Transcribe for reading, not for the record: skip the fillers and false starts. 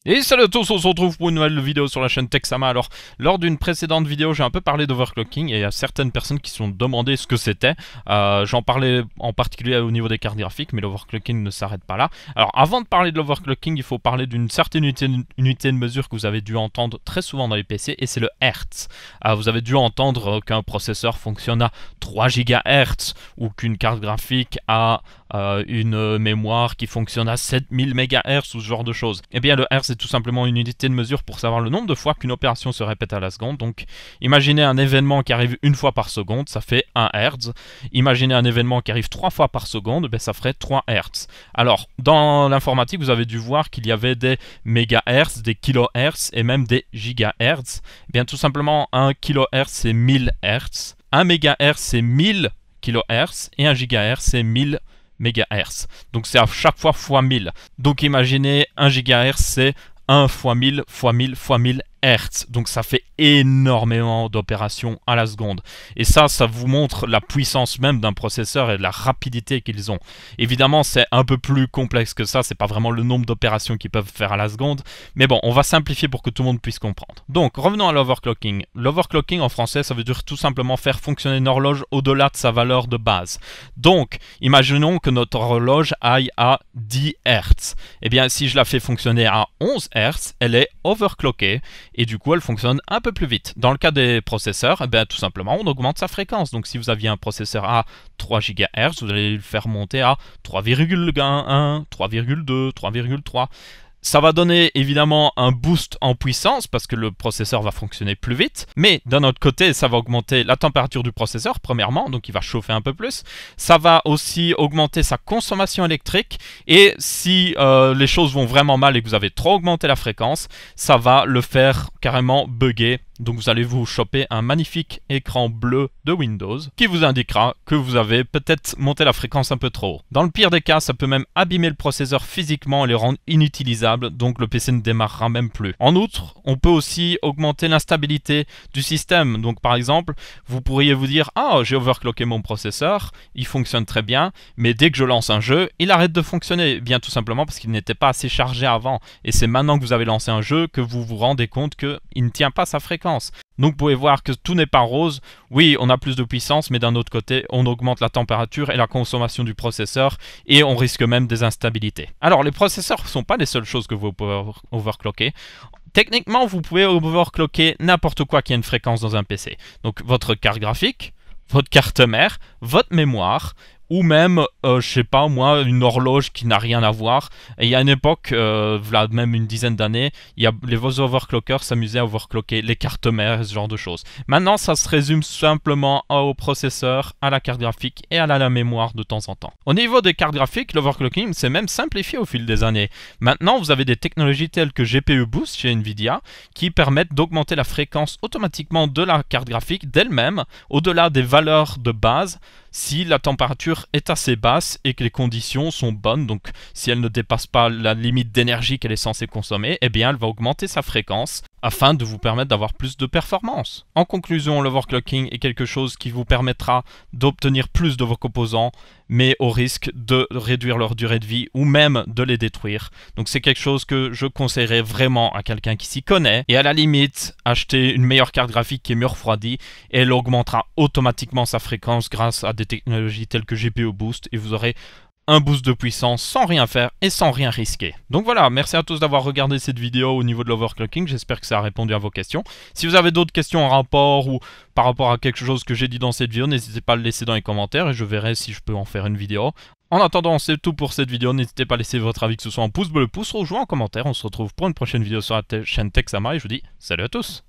Et salut à tous, on se retrouve pour une nouvelle vidéo sur la chaîne Texama. Alors, lors d'une précédente vidéo, j'ai un peu parlé d'overclocking et il y a certaines personnes qui se sont demandé ce que c'était. J'en parlais en particulier au niveau des cartes graphiques, mais l'overclocking ne s'arrête pas là. Alors, avant de parler de l'overclocking, il faut parler d'une certaine unité de mesure que vous avez dû entendre très souvent dans les PC, et c'est le Hertz. Vous avez dû entendre qu'un processeur fonctionne à 3 GHz ou qu'une carte graphique a une mémoire qui fonctionne à 7000 MHz ou ce genre de choses. Eh bien, le Hertz c'est tout simplement une unité de mesure pour savoir le nombre de fois qu'une opération se répète à la seconde. Donc, imaginez un événement qui arrive une fois par seconde, ça fait 1 Hz. Imaginez un événement qui arrive 3 fois par seconde, ben ça ferait 3 Hz. Alors, dans l'informatique, vous avez dû voir qu'il y avait des mégahertz, des kilohertz et même des gigahertz. Eh bien, tout simplement, 1 kHz c'est 1000 Hz, 1 mégahertz c'est 1000 kHz et 1 gigahertz c'est 1000 MHz. Donc c'est à chaque fois fois 1000. Donc imaginez 1 GHz c'est 1 fois 1000 fois 1000 fois 1000 Hertz. Donc ça fait énormément d'opérations à la seconde. Et ça vous montre la puissance même d'un processeur et de la rapidité qu'ils ont. Évidemment, c'est un peu plus complexe que ça. C'est pas vraiment le nombre d'opérations qu'ils peuvent faire à la seconde. Mais bon, on va simplifier pour que tout le monde puisse comprendre. Donc, revenons à l'overclocking. L'overclocking en français, ça veut dire tout simplement faire fonctionner une horloge au-delà de sa valeur de base. Donc, imaginons que notre horloge aille à 10 Hz. Eh bien, si je la fais fonctionner à 11 Hz, elle est overclockée. Et du coup, elle fonctionne un peu plus vite. Dans le cas des processeurs, eh bien, tout simplement, on augmente sa fréquence. Donc, si vous aviez un processeur à 3 GHz, vous allez le faire monter à 3,1, 3,2, 3,3. Ça va donner évidemment un boost en puissance parce que le processeur va fonctionner plus vite. Mais d'un autre côté, ça va augmenter la température du processeur, premièrement, donc il va chauffer un peu plus. Ça va aussi augmenter sa consommation électrique. Et si les choses vont vraiment mal et que vous avez trop augmenté la fréquence, ça va le faire carrément bugger. Donc vous allez vous choper un magnifique écran bleu de Windows qui vous indiquera que vous avez peut-être monté la fréquence un peu trop haut. Dans le pire des cas, ça peut même abîmer le processeur physiquement et le rendre inutilisable, donc le PC ne démarrera même plus. En outre, on peut aussi augmenter l'instabilité du système. Donc par exemple, vous pourriez vous dire « Ah, j'ai overclocké mon processeur, il fonctionne très bien, mais dès que je lance un jeu, il arrête de fonctionner. » Bien tout simplement parce qu'il n'était pas assez chargé avant. Et c'est maintenant que vous avez lancé un jeu que vous vous rendez compte qu'il ne tient pas sa fréquence. Donc vous pouvez voir que tout n'est pas rose. Oui, on a plus de puissance, mais d'un autre côté, on augmente la température et la consommation du processeur et on risque même des instabilités. Alors, les processeurs ne sont pas les seules choses que vous pouvez overclocker. Techniquement, vous pouvez overclocker n'importe quoi qui a une fréquence dans un PC. Donc, votre carte graphique, votre carte mère, votre mémoire, ou même, je sais pas moi, une horloge qui n'a rien à voir. Et il y a une époque, voilà, même une dizaine d'années, les overclockers s'amusaient à overclocker les cartes mères et ce genre de choses. Maintenant, ça se résume simplement au processeur, à la carte graphique et à la mémoire de temps en temps. Au niveau des cartes graphiques, l'overclocking s'est même simplifié au fil des années. Maintenant, vous avez des technologies telles que GPU Boost chez Nvidia qui permettent d'augmenter la fréquence automatiquement de la carte graphique d'elle-même au-delà des valeurs de base si la température est assez basse et que les conditions sont bonnes. Donc si elle ne dépasse pas la limite d'énergie qu'elle est censée consommer, eh bien elle va augmenter sa fréquence afin de vous permettre d'avoir plus de performance. En conclusion, l'overclocking est quelque chose qui vous permettra d'obtenir plus de vos composants, mais au risque de réduire leur durée de vie ou même de les détruire. Donc c'est quelque chose que je conseillerais vraiment à quelqu'un qui s'y connaît. Et à la limite, acheter une meilleure carte graphique qui est mieux refroidie et elle augmentera automatiquement sa fréquence grâce à des technologies telles que GPU Boost et vous aurez un boost de puissance sans rien faire et sans rien risquer. Donc voilà, merci à tous d'avoir regardé cette vidéo au niveau de l'overclocking, j'espère que ça a répondu à vos questions. Si vous avez d'autres questions en rapport ou par rapport à quelque chose que j'ai dit dans cette vidéo, n'hésitez pas à le laisser dans les commentaires et je verrai si je peux en faire une vidéo. En attendant, c'est tout pour cette vidéo, n'hésitez pas à laisser votre avis, que ce soit en pouce bleu, pouce rouge ou en commentaire. On se retrouve pour une prochaine vidéo sur la chaîne Texama et je vous dis salut à tous.